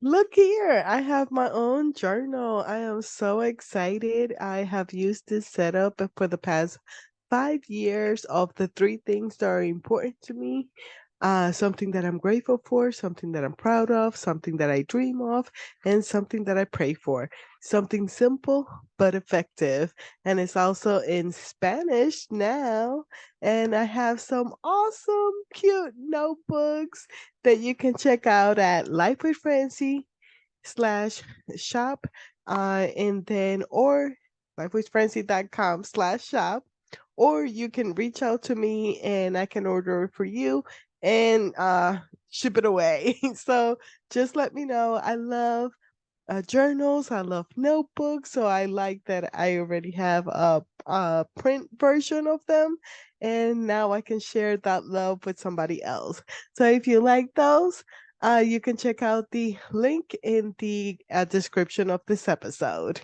Look here, I have my own journal. I am so excited. I have used this setup for the past 5 years of the three things that are important to me. Something that I'm grateful for, something that I'm proud of, something that I dream of, and something that I pray for. Something simple but effective. And it's also in Spanish now. And I have some awesome, cute notebooks that you can check out at Life with Francy slash shop and then or lifewithfrancy.com/slash shop, or you can reach out to me and I can order it for you and ship it away. So just let me know. I love journals. I love notebooks. So I like that I already have a print version of them. And now I can share that love with somebody else. So if you like those, you can check out the link in the description of this episode.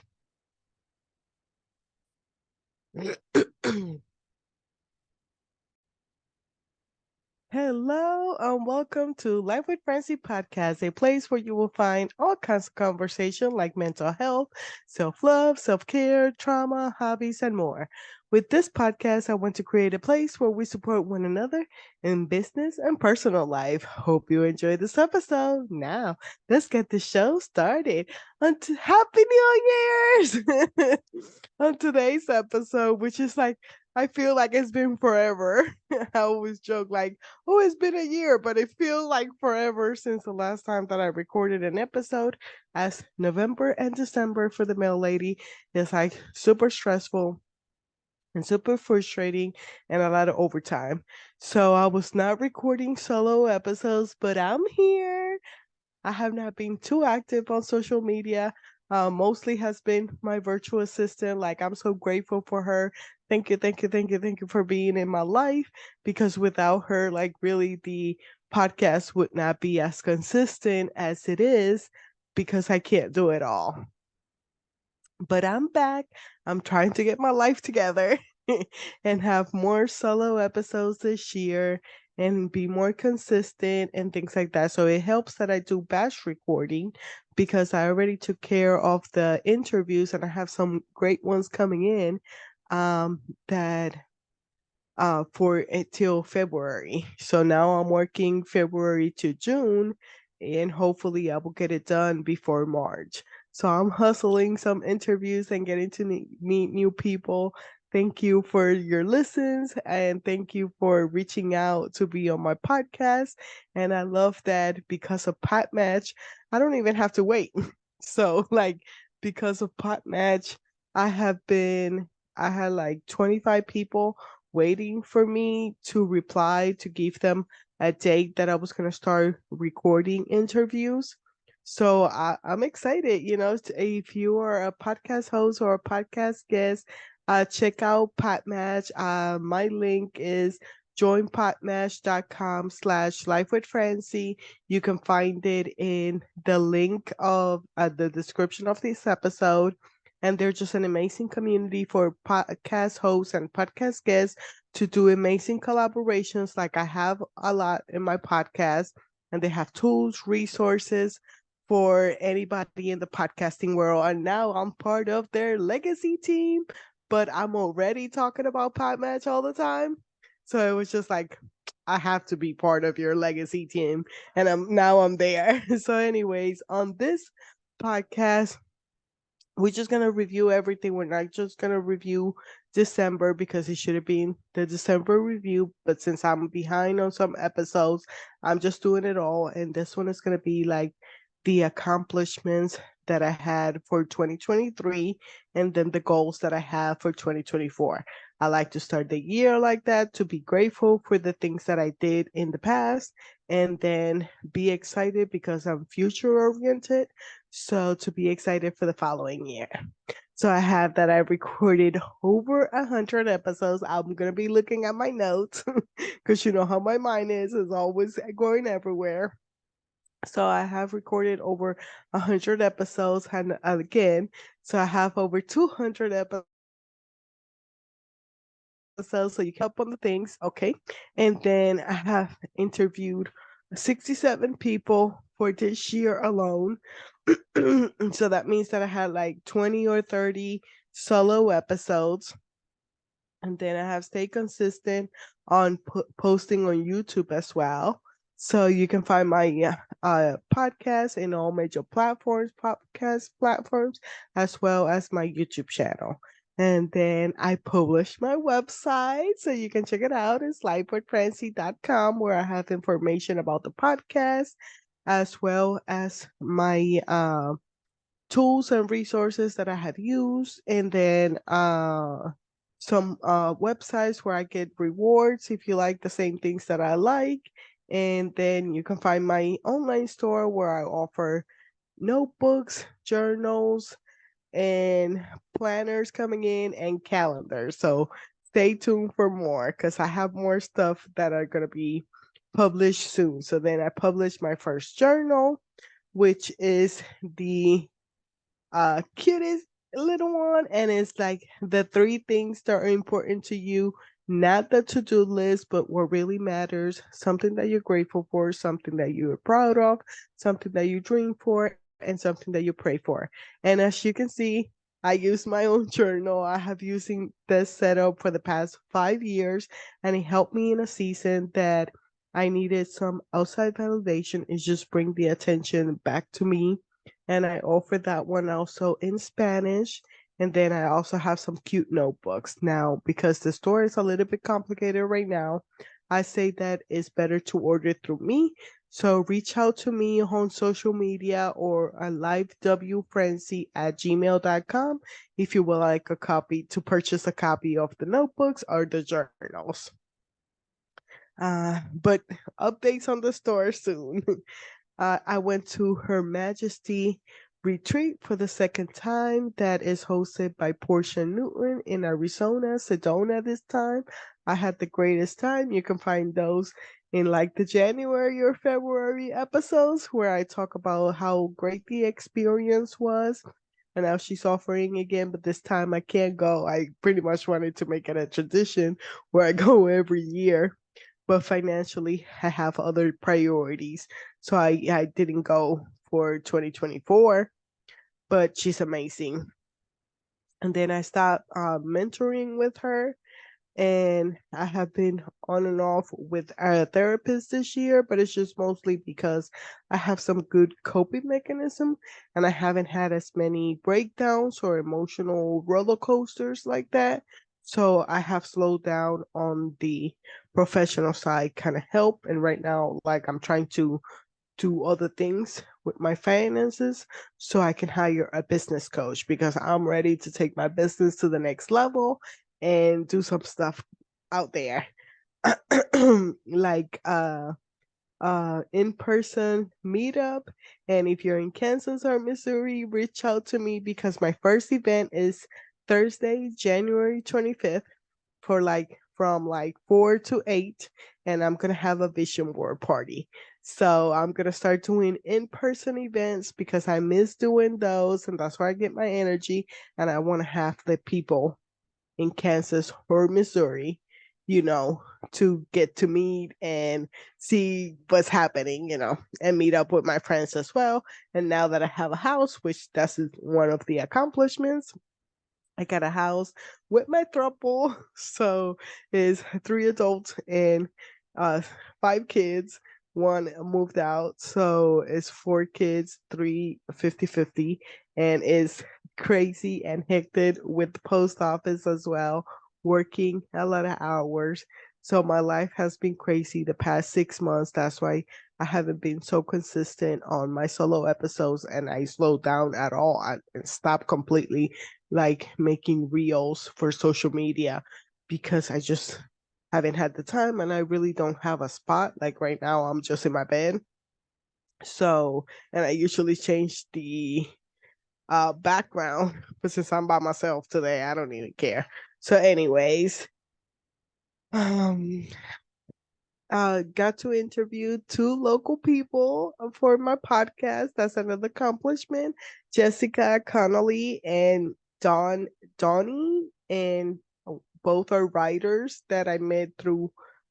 Hello, and welcome to Life with Francie podcast, a place where you will find all kinds of conversation like mental health, self love, self care, trauma, hobbies, and more. With this podcast, I want to create a place where we support one another in business and personal life. Hope you enjoy this episode. Now, let's get the show started. Happy New Year's! On today's episode, which is like, I feel like it's been forever. I always joke like, oh, it's been a year, but it feels like forever since the last time that I recorded an episode, as November and December for the mail lady is like super stressful and super frustrating and a lot of overtime. So I was not recording solo episodes, but I'm here. I have not been too active on social media. Mostly has been my virtual assistant. Like, I'm so grateful for her. Thank you, thank you, thank you, thank you for being in my life. Because without her, like, really, the podcast would not be as consistent as it is because I can't do it all. But I'm back. I'm trying to get my life together and have more solo episodes this year and be more consistent and things like that. So it helps that I do batch recording because I already took care of the interviews and I have some great ones coming in that for until February. So now I'm working February to June, and hopefully I will get it done before March. So I'm hustling some interviews and getting to meet new people. Thank you for your listens and thank you for reaching out to be on my podcast. And I love that because of Podmatch, I don't even have to wait. So like because of Podmatch, I have been I had like 25 people waiting for me to reply to give them a date that I was going to start recording interviews. So I'm excited. If you are a podcast host or a podcast guest, check out Podmatch. My link is joinpodmatch.com/life with Francie. You can find it in the link of the description of this episode. And they're just an amazing community for podcast hosts and podcast guests to do amazing collaborations. Like I have a lot in my podcast, and they have tools, resources for anybody in the podcasting world. And now I'm part of their legacy team, but I'm already talking about Podmatch all the time. So it was just like, I have to be part of your legacy team. And I'm there. So, anyways, on this podcast, we're just gonna review everything. We're not just gonna review December because it should have been the December review. But since I'm behind on some episodes, I'm just doing it all. And this one is gonna be like the accomplishments that I had for 2023 and then the goals that I have for 2024. I like to start the year like that to be grateful for the things that I did in the past and then be excited because I'm future oriented, so to be excited for the following year. So I have that I recorded over 100 episodes. I'm gonna be looking at my notes because you know how my mind is always going everywhere. So I have recorded over 100 episodes, and again, so I have over 200 episodes. So you can up on the things, okay? And then I have interviewed 67 people for this year alone. So that means that I had like 20 or 30 solo episodes. And then I have stayed consistent on posting on YouTube as well. So you can find my podcast in all major platforms, podcast platforms, as well as my YouTube channel. And then I publish my website, so you can check it out. It's lifewithfrancy.com, where I have information about the podcast, as well as my tools and resources that I have used, and then some websites where I get rewards if you like the same things that I like. And then you can find my online store where I offer notebooks, journals, and planners coming in and calendars. So stay tuned for more because I have more stuff that are going to be published soon. So then I published my first journal, which is the cutest little one, and it's like the three things that are important to you, not the to-do list, but what really matters, something that you're grateful for, something that you're proud of, something that you dream for, and something that you pray for. And as you can see, I use my own journal. I have using this setup for the past 5 years, and it helped me in a season that I needed some outside validation. It just bring the attention back to me, and I offer that one also in Spanish. And then I also have some cute notebooks. Now, because the store is a little bit complicated right now, I say that it's better to order through me. So reach out to me on social media or at livewfrancy@gmail.com if you would like a copy to purchase a copy of the notebooks or the journals. But updates on the store soon. I went to Her Majesty Retreat for the second time. That is hosted by Portia Newton in Arizona, Sedona this time. I had the greatest time. You can find those in like the January or February episodes where I talk about how great the experience was. And now she's offering again, but this time I can't go. I pretty much wanted to make it a tradition where I go every year, but financially I have other priorities. So I didn't go for 2024, but she's amazing. And then I stopped mentoring with her, and I have been on and off with a therapist this year, but it's just mostly because I have some good coping mechanism and I haven't had as many breakdowns or emotional roller coasters like that. So I have slowed down on the professional side, kind of help. And right now, like I'm trying to do other things with my finances so I can hire a business coach because I'm ready to take my business to the next level and do some stuff out there. Like in-person meetup. And if you're in Kansas or Missouri, reach out to me because my first event is Thursday, January 25th for like from like 4 to 8, and I'm going to have a vision board party. So I'm going to start doing in-person events because I miss doing those, and that's where I get my energy. And I want to have the people in Kansas or Missouri, you know, to get to meet and see what's happening, and meet up with my friends as well. And now that I have a house, which that's one of the accomplishments, I got a house with my throuple. So it's three adults and uh 5 kids. One moved out. So it's 4 kids, three 50-50, and it's crazy and hectic with the post office as well, working a lot of hours. So my life has been crazy the past 6 months. That's why I haven't been so consistent on my solo episodes, and I slowed down at all and stopped completely like making reels for social media because I just haven't had the time, and I really don't have a spot. Like right now, I'm just in my bed. So, and I usually change the background, but since I'm by myself today, I don't even care. So, anyways, um, got to interview two local people for my podcast. That's another accomplishment. Jessica Connolly and Donnie, and both are writers that I met through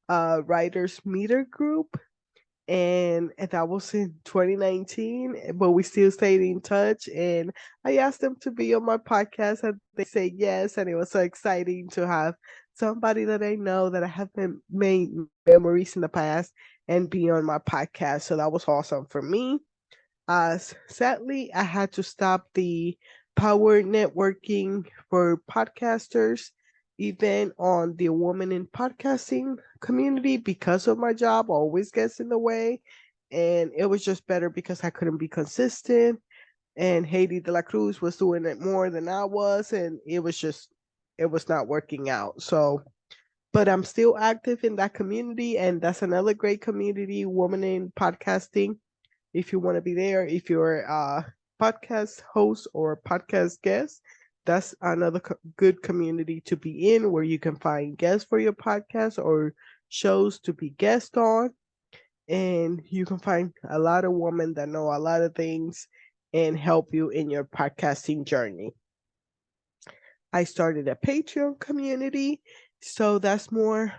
Writers Meter Group. and that was in 2019, but we still stayed in touch. And I asked them to be on my podcast, and they said yes. And it was so exciting to have somebody that I know that I have been made memories in the past and be on my podcast. So that was awesome for me. Sadly, I had to stop the Power Networking for Podcasters event on the Woman in Podcasting community because of my job always gets in the way. And it was just better because I couldn't be consistent. And Haiti de la Cruz was doing it more than I was. And it was not working out. So, but I'm still active in that community. And that's another great community, Woman in Podcasting, if you want to be there. If you're a podcast host or podcast guest, that's another good community to be in where you can find guests for your podcast or shows to be guest on. And you can find a lot of women that know a lot of things and help you in your podcasting journey. I started a Patreon community, so that's more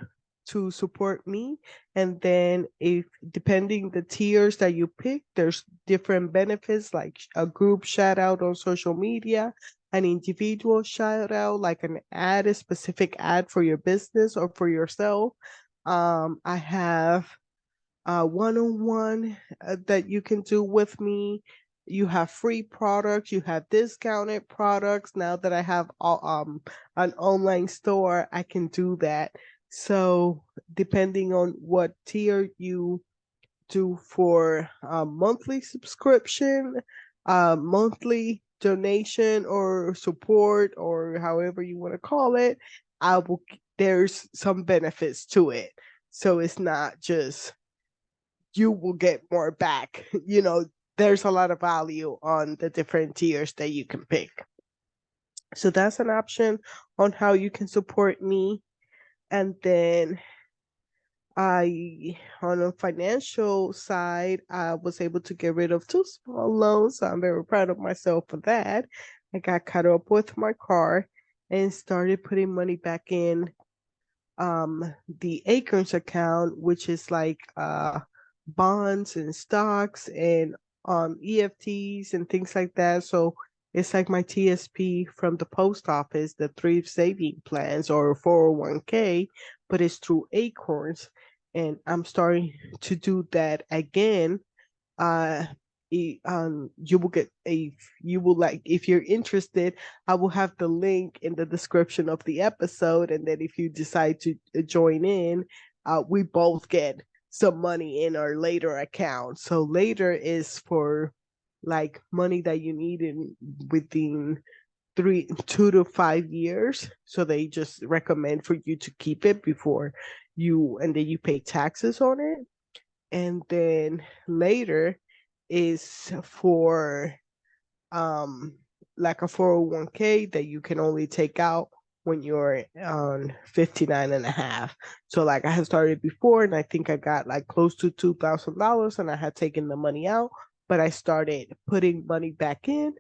to support me. And then if depending the tiers that you pick, there's different benefits like a group shout out on social media, an individual shout out, like an ad, a specific ad for your business or for yourself. I have one-on-one that you can do with me. You have free products, you have discounted products. Now that I have an online store, I can do that. So depending on what tier you do for a monthly subscription, monthly donation or support, or however you want to call it, I will. There's some benefits to it. So it's not just you will get more back. There's a lot of value on the different tiers that you can pick. So that's an option on how you can support me. And then on a financial side, I was able to get rid of two small loans. So I'm very proud of myself for that. I got caught up with my car and started putting money back in the Acorns account, which is like bonds and stocks and EFTs and things like that. So it's like my TSP from the post office, the thrift saving plans or 401k, but it's through Acorns. And I'm starting to do that again. uh you will get a you will like if you're interested, I will have the link in the description of the episode, and then if you decide to join in, we both get some money in our later account. So later is for like money that you need in within 2 to 5 years, so they just recommend for you to keep it before and then you pay taxes on it. And then later is for um like a 401k that you can only take out when you're on 59 and a half. So like I had started before and I think I got like close to $2,000 and I had taken the money out, but I started putting money back in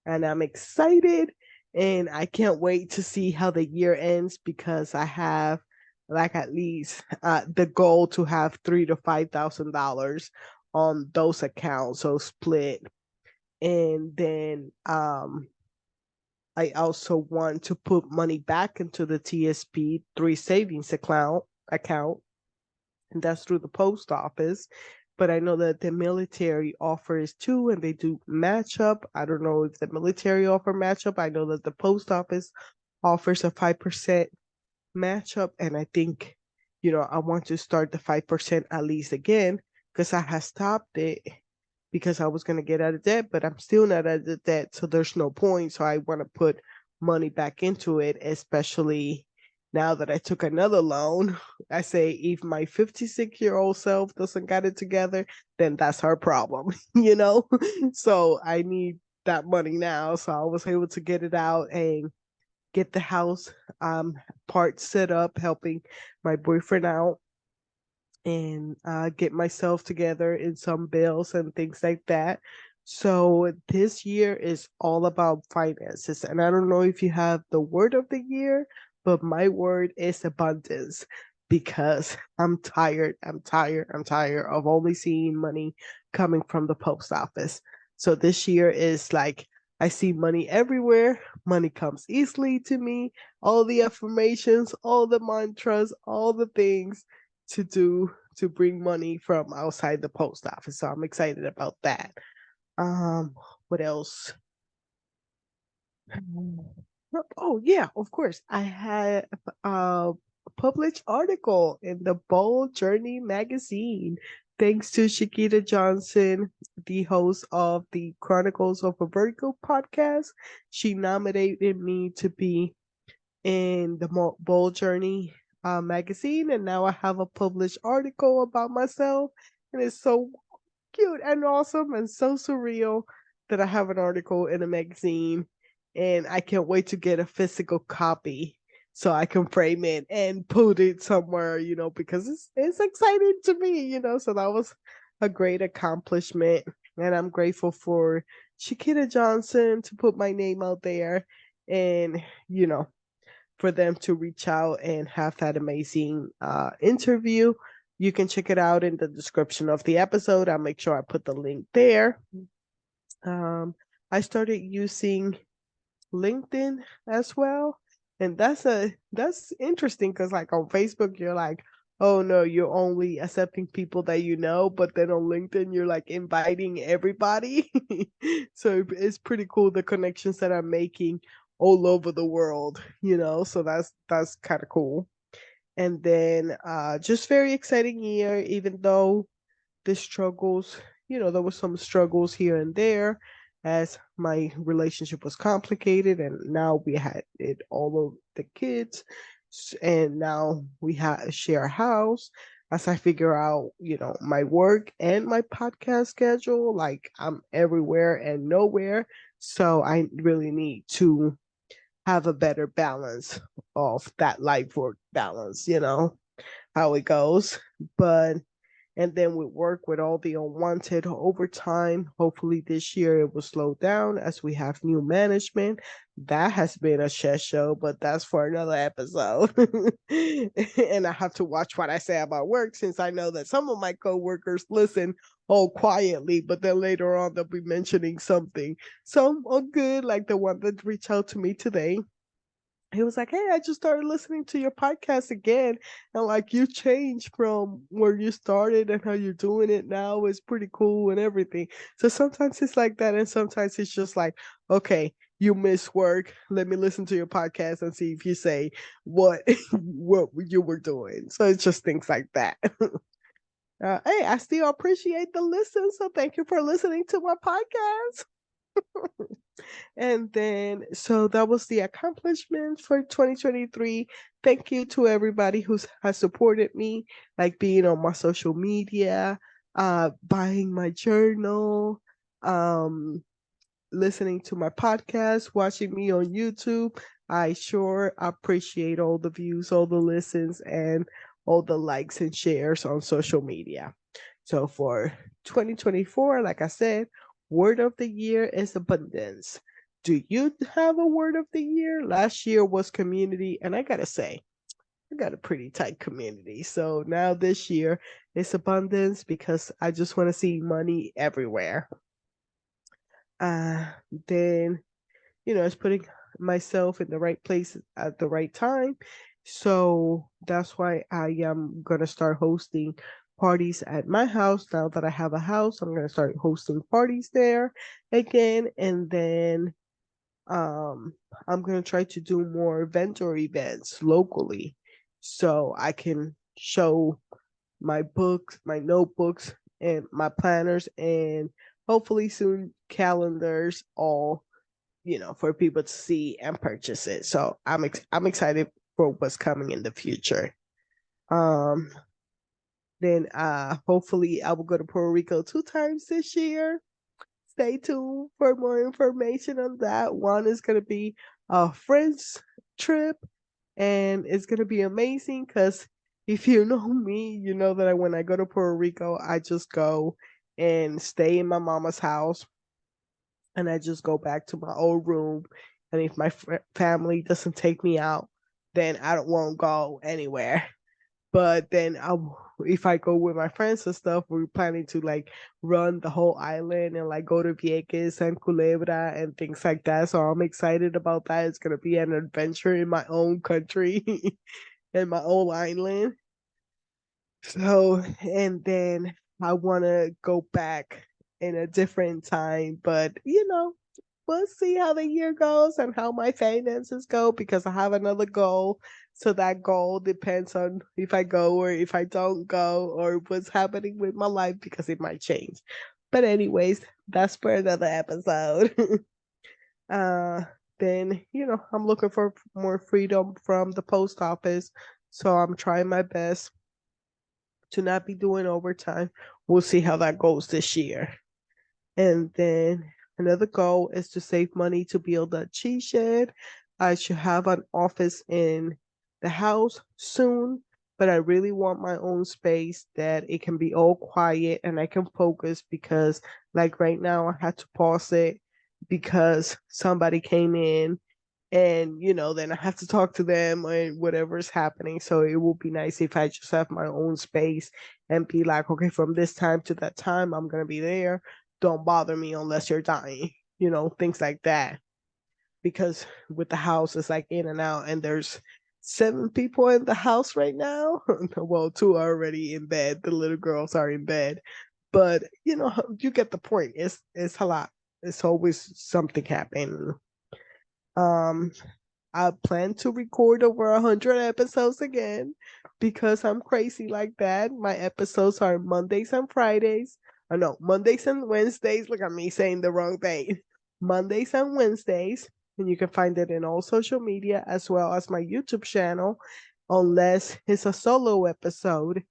and I'm excited and I can't wait to see how the year ends because I have like at least the goal to have $3,000 to $5,000 on those accounts, so split. And then I also want to put money back into the TSP 3 savings account, and that's through the post office. But I know that the military offers too, and they do match up. I don't know if the military offer match up. I know that the post office offers a 5% matchup, and I think I want to start the 5% at least again because I have stopped it because I was going to get out of debt, but I'm still not out of debt, so there's no point. So I want to put money back into it, especially now that I took another loan. I say if my 56-year-old self doesn't got it together, then that's her problem, you know? So I need that money now. So I was able to get it out and get the house part set up, helping my boyfriend out and get myself together in some bills and things like that. So this year is all about finances. And I don't know if you have the word of the year, but my word is abundance. because I'm tired. I'm tired. I'm tired of only seeing money coming from the post office. So this year is like I see money everywhere. Money comes easily to me. All the affirmations, all the mantras, all the things to do to bring money from outside the post office. So I'm excited about that. Um, what else? Oh yeah, of course. I had a published article in the Bold Journey magazine. Thanks to Chiquita Johnson, the host of the Chronicles of a Virgo podcast. She nominated me to be in the Bold Journey magazine, and now I have a published article about myself, and it's so cute and awesome and so surreal that I have an article in a magazine, and I can't wait to get a physical copy so I can frame it and put it somewhere, because it's exciting to me, So that was a great accomplishment, and I'm grateful for Chiquita Johnson to put my name out there, and for them to reach out and have that amazing interview. You can check it out in the description of the episode. I'll make sure I put the link there. Um, I started using LinkedIn as well, and that's interesting because like on Facebook you're like, oh no, you're only accepting people that you know, but then on LinkedIn you're like inviting everybody. So it's pretty cool the connections that I'm making all over the world, so that's kind of cool. And then just very exciting year, even though the struggles, there was some struggles here and there as my relationship was complicated, and now we had it all of the kids, and now we share a house. As I figure out, my work and my podcast schedule, like I'm everywhere and nowhere. So I really need to have a better balance of that life work balance, how it goes. But and then we work with all the unwanted overtime. Hopefully this year it will slow down as we have new management. That has been a shit show, but that's for another episode. And I have to watch what I say about work since I know that some of my coworkers listen all quietly, but then later on they'll be mentioning something. Some are good, like the one that reached out to me today. He was like, "Hey, I just started listening to your podcast again, and like you changed from where you started and how you're doing it now is pretty cool and everything." So sometimes it's like that, and sometimes it's just like, "Okay, you miss work. Let me listen to your podcast and see if you say what what you were doing." So it's just things like that. Hey, I still appreciate the listen, so thank you for listening to my podcast. And then, so that was the accomplishment for 2023. Thank you to everybody who has supported me, like being on my social media, buying my journal, um, listening to my podcast, watching me on YouTube. I sure appreciate all the views, all the listens, and all the likes and shares on social media. So for 2024, like I said, word of the year is abundance. Do you have a word of the year? Last year was community, and I gotta say, I got a pretty tight community. So now this year it's abundance because I just want to see money everywhere. Uh, then it's putting myself in the right place at the right time. So that's why I am going to start hosting parties at my house. Now that I have a house, I'm going to start hosting parties there again. And then um, I'm going to try to do more vendor events locally so I can show my books, my notebooks, and my planners, and hopefully soon calendars, all for people to see and purchase it. So I'm excited for what's coming in the future. Um, then hopefully I will go to Puerto Rico 2 times this year. Stay tuned for more information on that. One is gonna be a friends trip, and it's gonna be amazing because if you know me, you know that when I go to Puerto Rico, I just go and stay in my mama's house, and I just go back to my old room. And if my family doesn't take me out, then I don't won't go anywhere. But then if I go with my friends and stuff, we're planning to like run the whole island and like go to Vieques and Culebra and things like that. So I'm excited about that. It's gonna be an adventure in my own country and my own island. So, and then I want to go back in a different time, but we'll see how the year goes and how my finances go because I have another goal. So that goal depends on if I go or if I don't go or what's happening with my life because it might change. But anyways, that's for another episode. uh then I'm looking for more freedom from the post office. So I'm trying my best to not be doing overtime. We'll see how that goes this year. And then another goal is to save money to build a cheese shed. I should have an office in the house soon, but I really want my own space that it can be all quiet and I can focus because, like right now, I had to pause it because somebody came in and then I have to talk to them and whatever's happening. So it would be nice if I just have my own space and be like, okay, from this time to that time, I'm gonna be there. Don't bother me unless you're dying, things like that. Because with the house, it's like in and out, and there's 7 people in the house right now. Well, 2 are already in bed. The little girls are in bed, but you get the point. It's a lot. It's always something happening. Um, I plan to record over 100 episodes again because I'm crazy like that. My episodes are Mondays and Fridays. Oh no, Mondays and Wednesdays. Look at me saying the wrong thing. Mondays and Wednesdays. And you can find it in all social media as well as my YouTube channel, unless it's a solo episode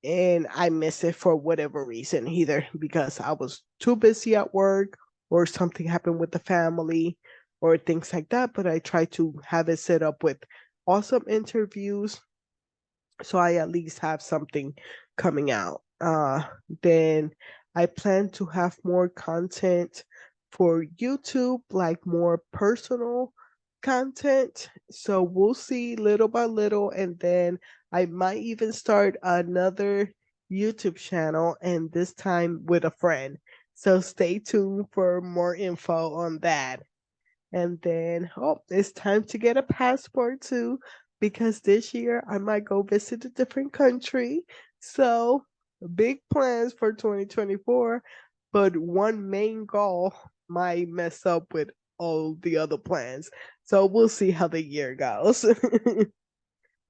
and I miss it for whatever reason, either because I was too busy at work or something happened with the family or things like that. But I try to have it set up with awesome interviews so I at least have something coming out. Then I plan to have more content for YouTube, like more personal content. So we'll see little by little, and then I might even start another YouTube channel, and this time with a friend. So stay tuned for more info on that. And then, it's time to get a passport too, because this year I might go visit a different country. So, big plans for 2024, but one main goal might mess up with all the other plans. So, we'll see how the year goes.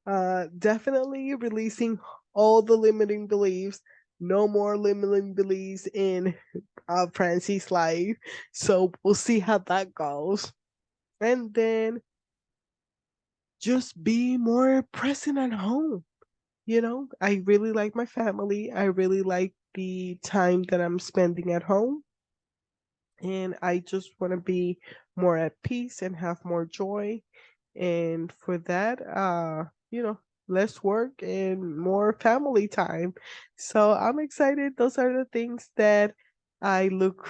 Definitely releasing all the limiting beliefs. No more limiting beliefs in Francy's life. So, we'll see how that goes. And then just be more present at home. I really like my family. I really like the time that I'm spending at home. And I just want to be more at peace and have more joy. And for that, less work and more family time. So I'm excited. Those are the things that I look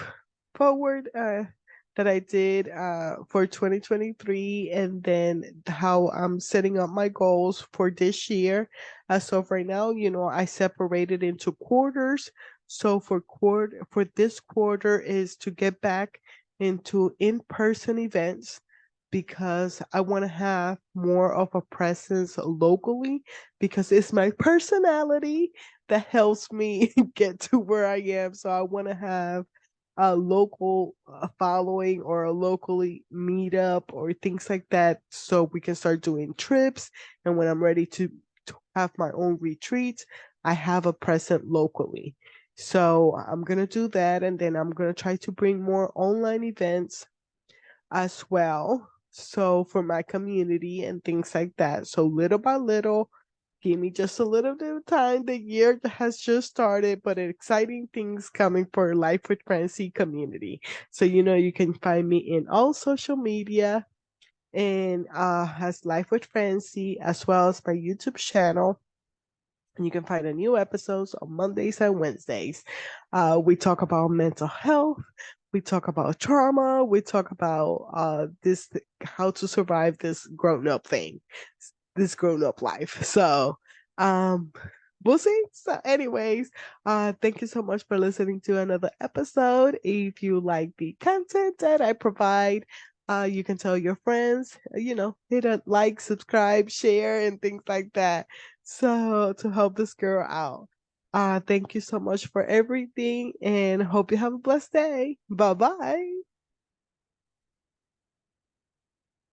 forward that I did for 2023, and then how I'm setting up my goals for this year. As of right now, I separated into quarters. So for this quarter is to get back into in-person events because I want to have more of a presence locally because it's my personality that helps me get to where I am. So I want to have a local following or a locally meetup or things like that so we can start doing trips. And when I'm ready to have my own retreats, I have a present locally. So I'm going to do that. And then I'm going to try to bring more online events as well. So for my community and things like that. So little by little, give me just a little bit of time. The year has just started, but exciting things coming for Life with Francy community. So you can find me in all social media and as Life with Francy as well as my YouTube channel. And you can find a new episodes on Mondays and Wednesdays. We talk about mental health. We talk about trauma. We talk about this how to survive this grown up thing, this grown up life. So Um, we'll see. So, anyways, thank you so much for listening to another episode. If you like the content that I provide, you can tell your friends, hit a like, subscribe, share, and things like that. So to help this girl out. Thank you so much for everything and hope you have a blessed day. Bye bye.